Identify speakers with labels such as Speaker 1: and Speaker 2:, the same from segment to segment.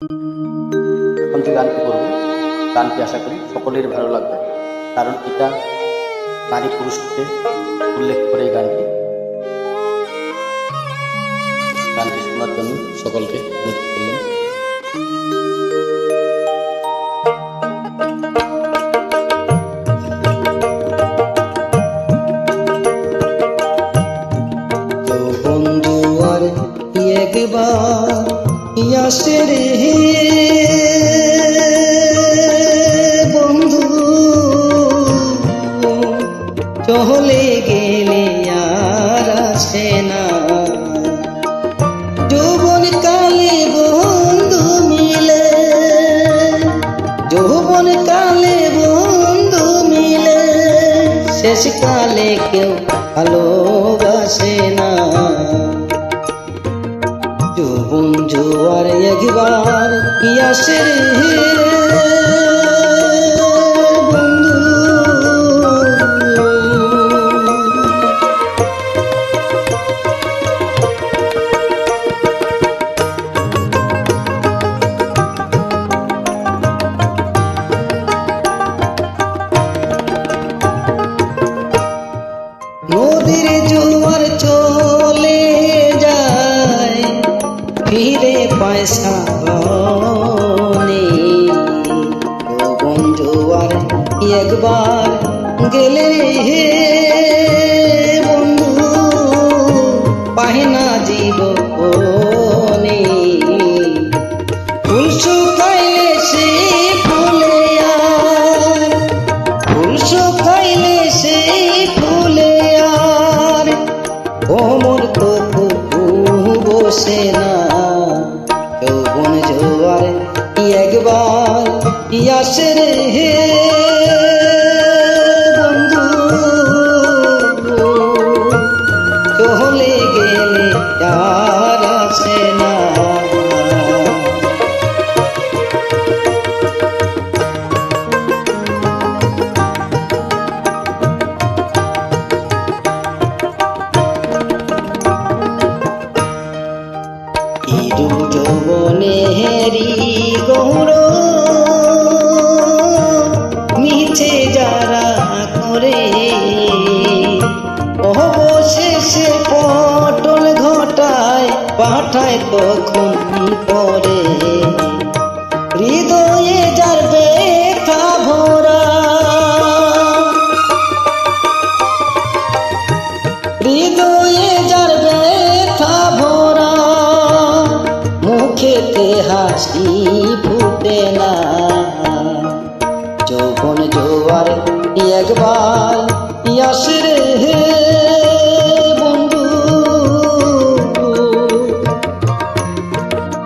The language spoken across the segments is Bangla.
Speaker 1: এখন যে গানটি করব, গানটি আশা করি সকলের ভালো লাগবে, কারণ এটা নারী পুরুষকে উল্লেখ করে গানটি শোনার জন্য সকলকে অনুরোধ করলাম।
Speaker 2: বন্ধু আর একবার আসে রে বন্ধু, চলে গেলে আর আসে না। যৌবন কালে বন্ধু মিলে, যৌবন কালে বন্ধু মিলে, শেষ কালে কেউ ভালোবাসে না। যৌবন জোয়ার একবার আসে রে বন্ধু, নদীর জোয়ার চলে যায়, ফিরে পয়সা নেই। যৌবন জোয়ার একবার গেলে হে বন্ধু, পাহে না জীবনে। ফুল শুকাইলে সে ফুলে আর, ফুল শুকাইলে সে ফুলে আর, কোমর তো বসে না। যৌবন জোয়ার একবার আসে রে বন্ধু, চলে গেলে আর আসে না। যৌবনেরি গৌর মিছে যারা করে, অবশেষে পটল ঘটায় পাঠায় তখন পরে। হৃদয়ে যার ব্যথা ভরা, হৃদয়ে যার ব্যথা ভরা, মুখেতে হাসি ফুটে না। যৌবন জোয়ার একবার আসে রে বন্ধু,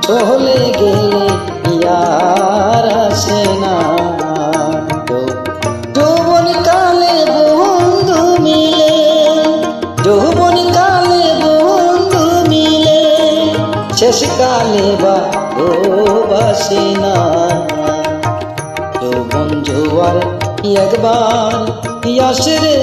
Speaker 2: চলে গেলে আর আসে না। যৌবন কালে বন্ধু মিলে, যৌবন কালে বন্ধু মিলে, শেষ কালে ভালোবাসে না। যৌবন জোয়ার একবার আসে রে।